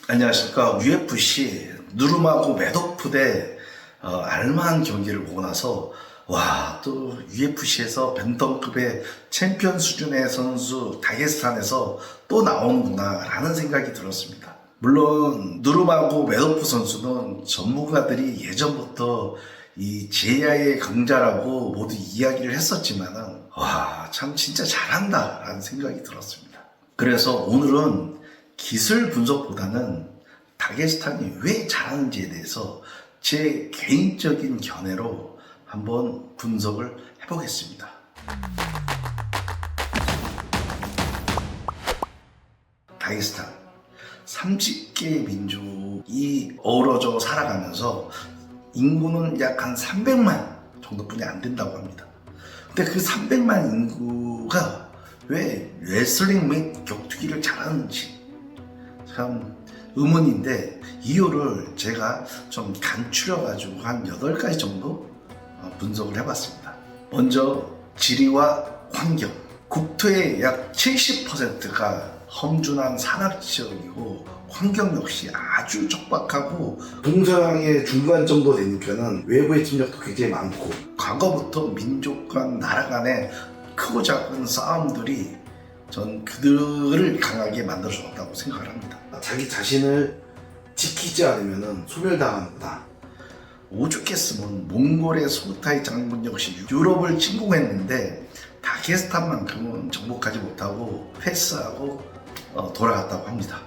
안녕하십니까. UFC 누르마고 메도프 대 알만 경기를 보고 나서 또 UFC에서 벤덤급의 챔피언 수준의 선수 다게스탄에서 또 나오는구나 라는 생각이 들었습니다. 물론 누르마고 메도프 선수는 전문가들이 예전부터 이 제야의 강자라고 모두 이야기를 했었지만은 참 진짜 잘한다 라는 생각이 들었습니다. 그래서 오늘은 기술 분석보다는 다게스탄이 왜 잘하는지에 대해서 제 개인적인 견해로 한번 분석을 해보겠습니다. 다게스탄 30개의 민족이 어우러져 살아가면서 인구는 약 한 300만 정도뿐이 안 된다고 합니다. 근데 그 300만 인구가 왜 레슬링 및 격투기를 잘하는지 참 의문인데, 이유를 제가 좀 간추려가지고 한 8가지 정도 분석을 해봤습니다. 먼저 지리와 환경. 국토의 약 70%가 험준한 산악지역이고 환경 역시 아주 척박하고 동서양의 중간 정도 되니까는 외부의 침략도 굉장히 많고, 과거부터 민족 간 나라 간의 크고 작은 싸움들이 전 그들을 강하게 만들어줬다고 생각을 합니다. 자기 자신을 지키지 않으면 소멸당하는 거다. 오죽했으면 몽골의 소르타이 장군 역시 유럽을 침공했는데 다게스탄만큼은 정복하지 못하고 패스하고 돌아갔다고 합니다.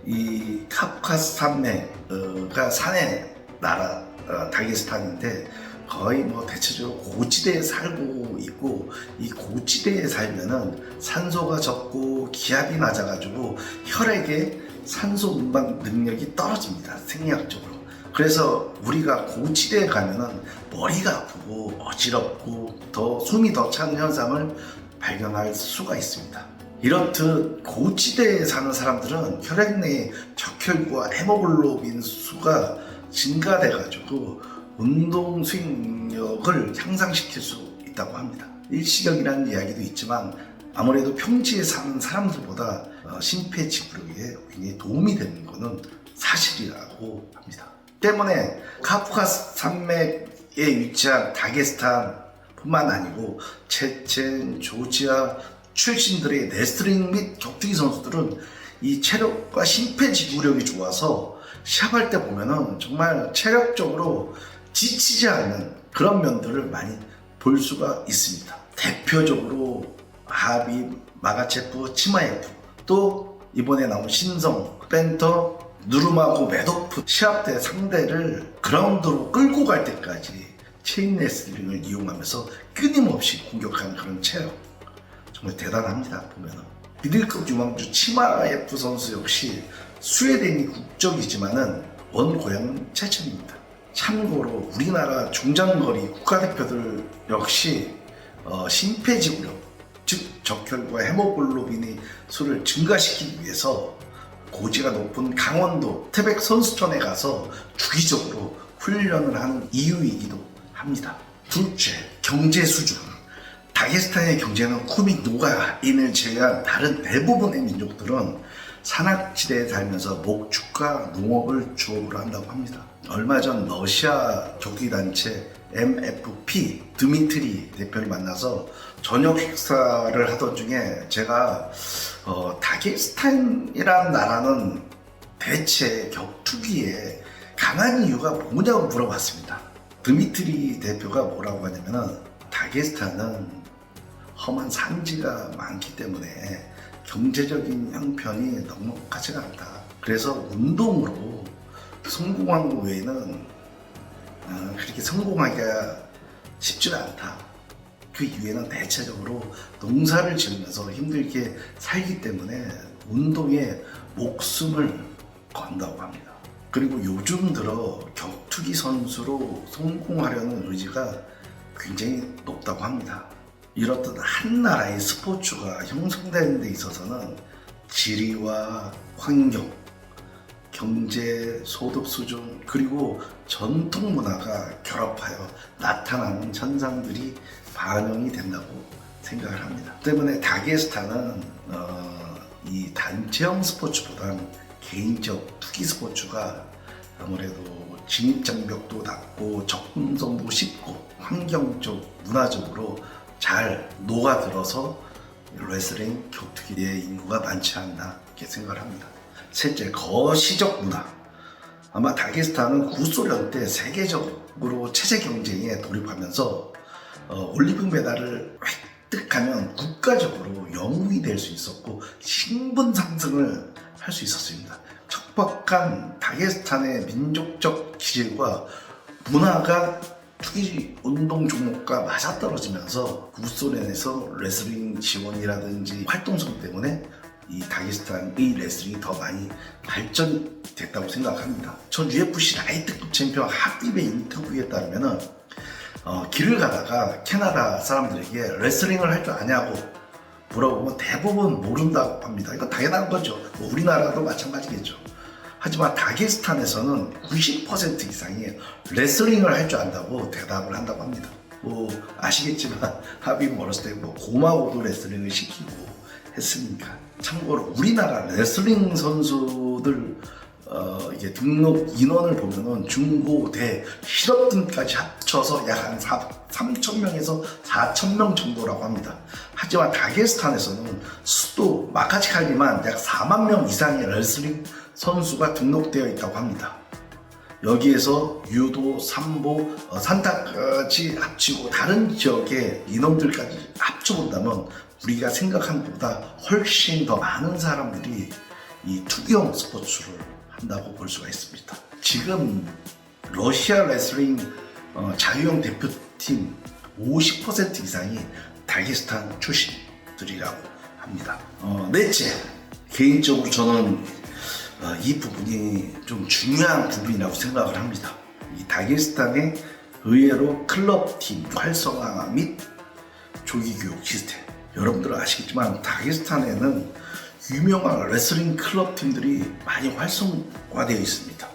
이 카프카스 산맥가 산의 나라 다게스탄인데 거의 대체적으로 고지대에 살고 있고, 이 고지대에 살면은 산소가 적고 기압이 낮아가지고 혈액의 산소 운반 능력이 떨어집니다, 생리학적으로. 그래서 우리가 고지대에 가면은 머리가 아프고 어지럽고 숨이 더 차는 현상을 발견할 수가 있습니다. 이렇듯 고지대에 사는 사람들은 혈액 내의 적혈구와 헤모글로빈 수가 증가돼가지고 운동 수행 능력을 향상시킬 수 있다고 합니다. 일시적이라는 이야기도 있지만 아무래도 평지에 사는 사람들보다 심폐지구력에 굉장히 도움이 되는 것은 사실이라고 합니다. 때문에 카프카스 산맥에 위치한 다게스탄 뿐만 아니고 체첸, 조지아 출신들의 레슬링 및 격투기 선수들은 이 체력과 심폐지구력이 좋아서 시합할 때 보면은 정말 체력적으로 지치지 않는 그런 면들을 많이 볼 수가 있습니다. 대표적으로 하비, 마가체프, 치마예프, 또 이번에 나온 신성, 벤터, 누르마고 메도프 시합 때 상대를 그라운드로 끌고 갈 때까지 체인 레슬링을 이용하면서 끊임없이 공격하는 그런 체력, 정말 대단합니다. 보면은 미들급 유망주 치마예프 선수 역시 스웨덴이 국적이지만은 원 고향은 체첸입니다. 참고로 우리나라 중장거리 국가대표들 역시 심폐지구력, 즉 적혈과 헤모글로빈의 수를 증가시키기 위해서 고지가 높은 강원도 태백 선수촌에 가서 주기적으로 훈련을 하는 이유이기도 합니다. 둘째, 경제 수준. 다게스탄의 경제는 쿠믹 노가인을 제외한 다른 대부분의 민족들은 산악지대에 살면서 목축과 농업을 주업으로 한다고 합니다. 얼마 전 러시아 격투기단체 MFP 드미트리 대표를 만나서 저녁 식사를 하던 중에 제가 다게스탄이라는 나라는 대체 격투기에 강한 이유가 뭐냐고 물어봤습니다. 드미트리 대표가 뭐라고 하냐면은 다게스탄은 험한 산지가 많기 때문에 경제적인 형편이 넉넉하지가 않다. 그래서 운동으로 성공한 것 외에는 그렇게 성공하기가 쉽지가 않다. 그 이유에는 대체적으로 농사를 지으면서 힘들게 살기 때문에 운동에 목숨을 건다고 합니다. 그리고 요즘 들어 격투기 선수로 성공하려는 의지가 굉장히 높다고 합니다. 이렇듯 한 나라의 스포츠가 형성되는 데 있어서는 지리와 환경, 경제, 소득 수준, 그리고 전통 문화가 결합하여 나타나는 현상들이 반영이 된다고 생각을 합니다. 때문에 다게스탄은 이 단체형 스포츠보다는 개인적 투기 스포츠가 아무래도 진입장벽도 낮고 접근성도 쉽고 환경적, 문화적으로 잘 녹아들어서 레슬링, 격투기의 인구가 많지 않나 이렇게 생각을 합니다. 셋째, 거시적 문화. 아마 다게스탄은 구소련 때 세계적으로 체제 경쟁에 돌입하면서 올림픽 메달을 획득하면 국가적으로 영웅이 될 수 있었고 신분 상승을 할 수 있었습니다. 척박한 다게스탄의 민족적 기질과 문화가 투기 운동 종목과 맞아떨어지면서 구소련에서 레슬링 지원이라든지 활동성 때문에 이 다게스탄의 레슬링이 더 많이 발전됐다고 생각합니다. 전 UFC 라이트급 챔피언 하빕의 인터뷰에 따르면은 길을 가다가 캐나다 사람들에게 레슬링을 할 줄 아냐고 물어보면 대부분 모른다고 합니다. 이거 당연한 거죠. 뭐 우리나라도 마찬가지겠죠. 하지만 다게스탄에서는 90% 이상이 레슬링을 할 줄 안다고 대답을 한다고 합니다. 뭐 아시겠지만 하빕 어렸을 때 뭐 고마고도 레슬링을 시키고 했으니까. 참고로 우리나라 레슬링 선수들 이게 등록 인원을 보면은 중고, 대, 실업등까지 합쳐서 약 한 3,000명에서 4,000명 정도라고 합니다. 하지만 다게스탄에서는 수도 마카치칼리만 약 4만 명 이상의 레슬링 선수가 등록되어 있다고 합니다. 여기에서 유도, 삼보, 산타까지 합치고 다른 지역의 인원들까지 합쳐본다면 우리가 생각한 것보다 훨씬 더 많은 사람들이 이 투기형 스포츠를 한다고 볼 수가 있습니다. 지금 러시아 레슬링 자유형 대표팀 50% 이상이 다게스탄 출신들이라고 합니다. 넷째, 개인적으로 저는 이 부분이 좀 중요한 부분이라고 생각을 합니다. 이 다게스탄의 의외로 클럽팀 활성화 및 조기교육 시스템. 여러분들은 아시겠지만 다게스탄에는 유명한 레슬링 클럽팀들이 많이 활성화되어 있습니다.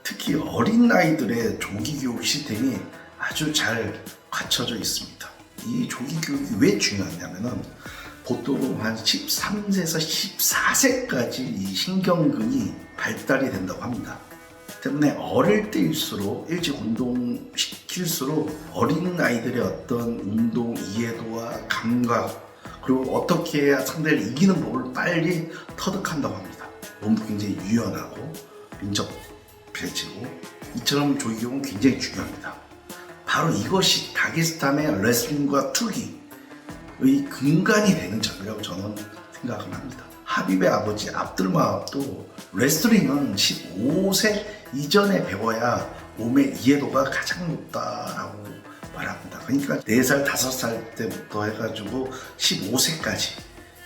특히 어린 아이들의 조기교육 시스템이 아주 잘 갖춰져 있습니다. 이 조기교육이 왜 중요하냐면은 보통 한 13세에서 14세까지 이 신경근이 발달이 된다고 합니다. 때문에 어릴 때일수록 일찍 운동시킬수록 어린 아이들의 어떤 운동 이해도와 감각, 그리고 어떻게 해야 상대를 이기는 법을 빨리 터득한다고 합니다. 몸도 굉장히 유연하고 민첩해지고 이처럼 조기교육은 굉장히 중요합니다. 바로 이것이 다게스탄의 레슬링과 투기의 근간이 되는 점이라고 저는 생각을 합니다. 하빕의 아버지 압둘마도 레슬링은 15세 이전에 배워야 몸의 이해도가 가장 높다라고 말합니다. 그러니까 4살, 5살 때부터 해가지고 15세까지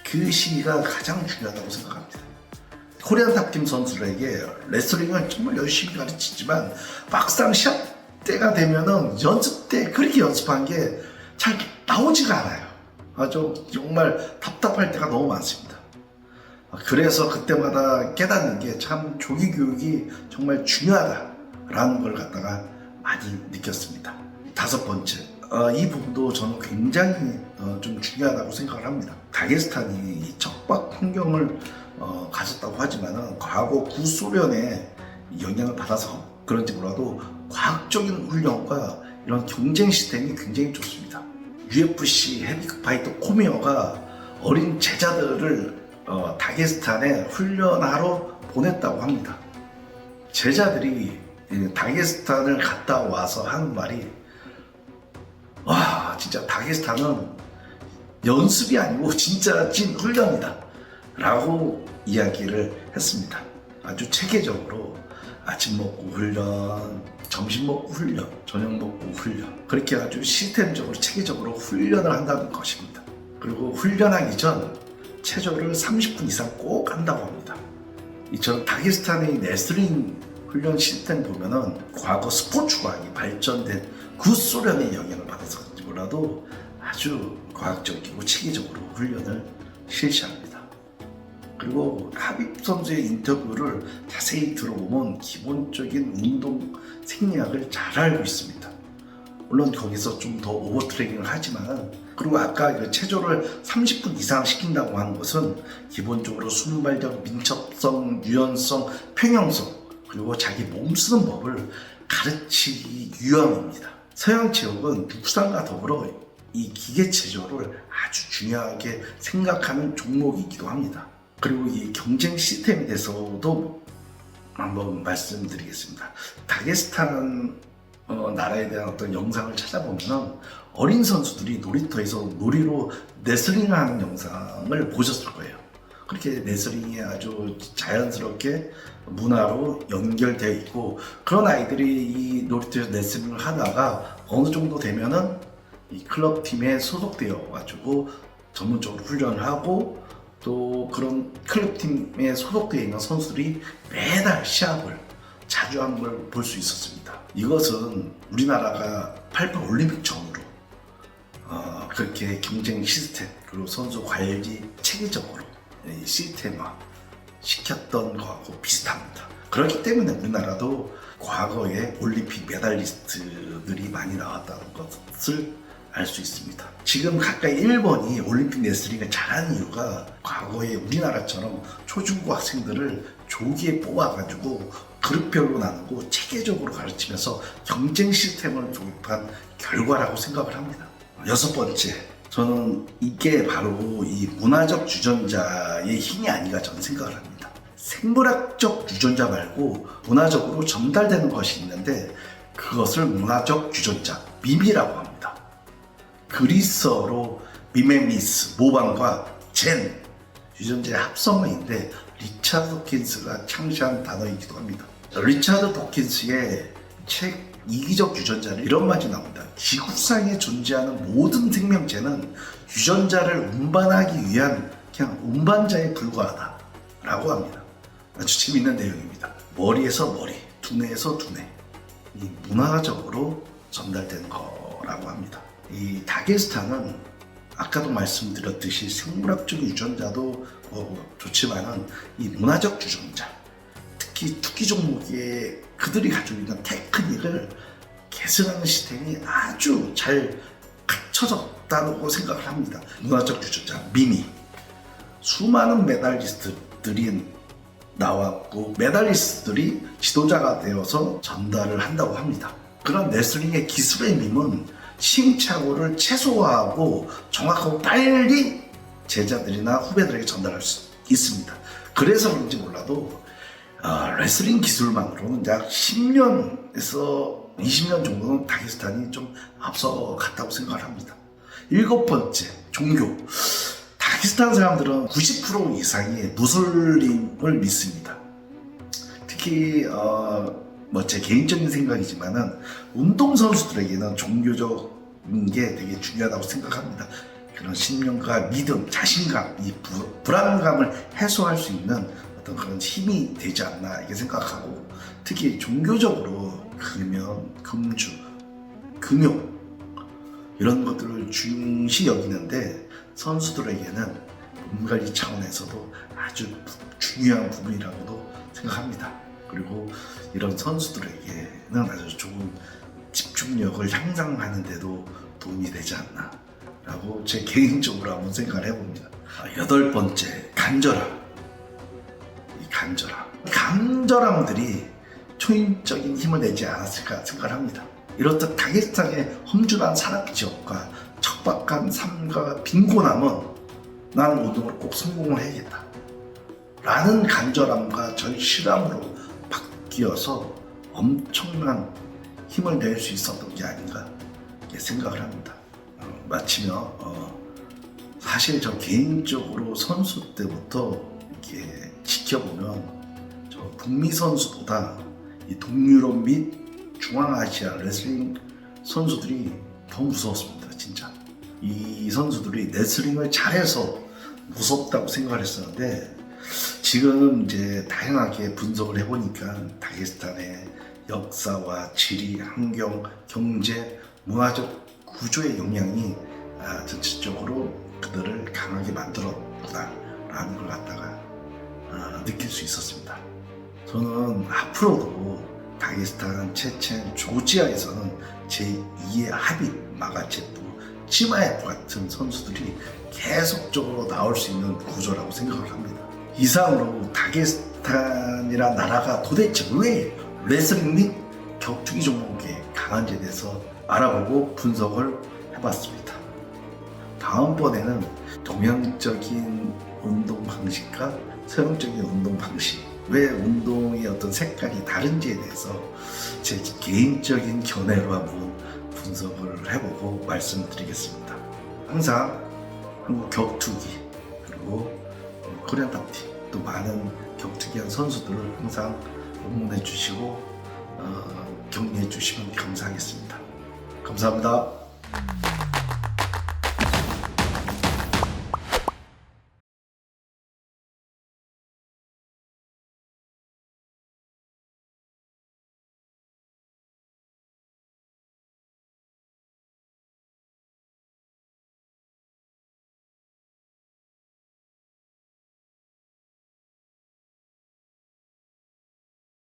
그 시기가 가장 중요하다고 생각합니다. 코리안 탑팀 선수들에게 레슬링을 정말 열심히 가르치지만 막상 시합 때가 되면은 연습 때 그렇게 연습한 게 잘 나오지가 않아요. 아주 정말 답답할 때가 너무 많습니다. 그래서 그때마다 깨닫는 게 참 조기 교육이 정말 중요하다라는 걸 갖다가 많이 느꼈습니다. 5번째, 이 부분도 저는 굉장히 좀 중요하다고 생각을 합니다. 다게스탄이 이 척박 환경을 가졌다고 하지만은 과거 구소련의 영향을 받아서 그런지 몰라도 과학적인 훈련과 이런 경쟁 시스템이 굉장히 좋습니다. UFC 헤비급 파이터 코미어가 어린 제자들을 다게스탄에 훈련하러 보냈다고 합니다. 제자들이 다게스탄을 갔다 와서 하는 말이, 와, 진짜 다게스탄은 연습이 아니고 진짜 찐 훈련이다 라고 이야기를 했습니다. 아주 체계적으로 아침 먹고 훈련, 점심 먹고 훈련, 저녁 먹고 훈련, 그렇게 아주 시스템적으로 체계적으로 훈련을 한다는 것입니다. 그리고 훈련하기 전 체조를 30분 이상 꼭 한다고 합니다. 이처럼 다게스탄의 레슬링 훈련 시스템 보면은 과거 스포츠과학이 발전된 구소련의 영향을 받아서 그런지 몰라도 아주 과학적이고 체계적으로 훈련을 실시합니다. 그리고 하빕 선수의 인터뷰를 자세히 들어보면 기본적인 운동 생리학을 잘 알고 있습니다. 물론 거기서 좀 더 오버트레이닝을 하지만, 그리고 아까 그 체조를 30분 이상 시킨다고 하는 것은 기본적으로 순발력, 민첩성, 유연성, 평형성, 그리고 자기 몸 쓰는 법을 가르치기 위함입니다. 서양 체육은 육상과 더불어 이 기계 체조를 아주 중요하게 생각하는 종목이기도 합니다. 그리고 이 경쟁 시스템에 대해서도 한번 말씀드리겠습니다. 다게스탄 나라에 대한 어떤 영상을 찾아보면 어린 선수들이 놀이터에서 놀이로 레슬링을 하는 영상을 보셨을 거예요. 그렇게 레슬링이 아주 자연스럽게 문화로 연결되어 있고, 그런 아이들이 이 놀이터에서 레슬링을 하다가 어느 정도 되면은 이 클럽팀에 소속되어 가지고 전문적으로 훈련을 하고, 또 그런 클럽팀에 소속되어 있는 선수들이 매달 시합을 자주 하는 걸 볼 수 있었습니다. 이것은 우리나라가 88 올림픽 전후로 그렇게 경쟁 시스템, 그리고 선수 관리 체계적으로 시스템화 시켰던 거하고 비슷합니다. 그렇기 때문에 우리나라도 과거에 올림픽 메달리스트들이 많이 나왔다는 것을 알 수 있습니다. 지금 가까이 일본이 올림픽 레슬링을 잘하는 이유가, 과거에 우리나라처럼 초중고 학생들을 조기에 뽑아가지고 그룹별로 나누고 체계적으로 가르치면서 경쟁 시스템을 도입한 결과라고 생각을 합니다. 6번째, 저는 이게 바로 이 문화적 유전자의 힘이 아닌가 저는 생각을 합니다. 생물학적 유전자 말고 문화적으로 전달되는 것이 있는데, 그것을 문화적 유전자, 미미라고 합니다. 그리스어로 미메미스, 모방과 젠, 유전자의 합성어인데 리차드 도킨스가 창시한 단어이기도 합니다. 리차드 도킨스의 책 이기적 유전자는 이런 말이 나옵니다. 지구상에 존재하는 모든 생명체는 유전자를 운반하기 위한 그냥 운반자에 불과하다 라고 합니다. 아주 재밌는 내용입니다. 머리에서 머리, 두뇌에서 두뇌, 이 문화적으로 전달된 거라고 합니다. 이 다게스탄은 아까도 말씀드렸듯이 생물학적 유전자도 좋지만은 이 문화적 유전자, 특히 투기 종목에 그들이 가지고 있는 테크닉을 개선하는 시스템이 아주 잘 갖춰졌다고 생각을 합니다. 문화적 유전자, 미미. 수많은 메달리스트들이 나왔고, 메달리스트들이 지도자가 되어서 전달을 한다고 합니다. 그런 레슬링의 기술의 밈은 시행착오를 최소화하고 정확하고 빨리 제자들이나 후배들에게 전달할 수 있습니다. 그래서 그런지 몰라도 레슬링 기술만으로는 약 10년에서 20년 정도는 다게스탄이 좀 앞서 갔다고 생각을 합니다. 7번째, 종교. 다게스탄 사람들은 90% 이상이 무슬림을 믿습니다. 특히 제 개인적인 생각이지만은 운동선수들에게는 종교적인 게 되게 중요하다고 생각합니다. 그런 신념과 믿음, 자신감, 이 불안감을 해소할 수 있는 어떤 그런 힘이 되지 않나 이렇게 생각하고, 특히 종교적으로 금연, 금주, 금욕 이런 것들을 중시 여기는데, 선수들에게는 몸관리 차원에서도 아주 중요한 부분이라고도 생각합니다. 그리고 이런 선수들에게는 아주 좋은 집중력을 향상하는 데도 도움이 되지 않나 라고 제 개인적으로 한번 생각을 해봅니다. 8번째, 간절함. 이 간절함들이 초인적인 힘을 내지 않았을까 생각을 합니다. 이렇듯 다게스탄의 험준한 산악 지역과 척박한 삶과 빈곤함은 난 운동을 꼭 성공을 해야겠다 라는 간절함과 절실함으로 바뀌어서 엄청난 힘을 낼 수 있었던 게 아닌가 생각을 합니다. 마치며 사실 저 개인적으로 선수 때부터 이렇게 지켜보면 저 북미 선수보다 이 동유럽 및 중앙아시아 레슬링 선수들이 더 무서웠습니다. 진짜 이 선수들이 레슬링을 잘해서 무섭다고 생각을 했었는데, 지금 이제 다양하게 분석을 해보니까 다게스탄의 역사와 지리, 환경, 경제, 문화적 구조의 영향이 전체적으로 그들을 강하게 만들었구나 라는 걸 갖다가 느낄 수 있었습니다. 저는 앞으로도 다게스탄, 체첸, 조지아에서는 제2의 하빗, 마가체프, 치마에프 같은 선수들이 계속적으로 나올 수 있는 구조라고 생각을 합니다. 이상으로 다게스탄이란 나라가 도대체 왜 레슬링 및 격투기 종목에 강한지에 대해서 알아보고 분석을 해봤습니다. 다음번에는 동양적인 운동 방식과 서양적인 운동 방식, 왜 운동의 어떤 색깔이 다른지에 대해서 제 개인적인 견해로 한번 분석을 해보고 말씀드리겠습니다. 항상 한국 격투기 그리고 코리안 탑팀 또 많은 격투기한 선수들을 항상 응원해 주시고 격려해 주시면 감사하겠습니다. 감사합니다.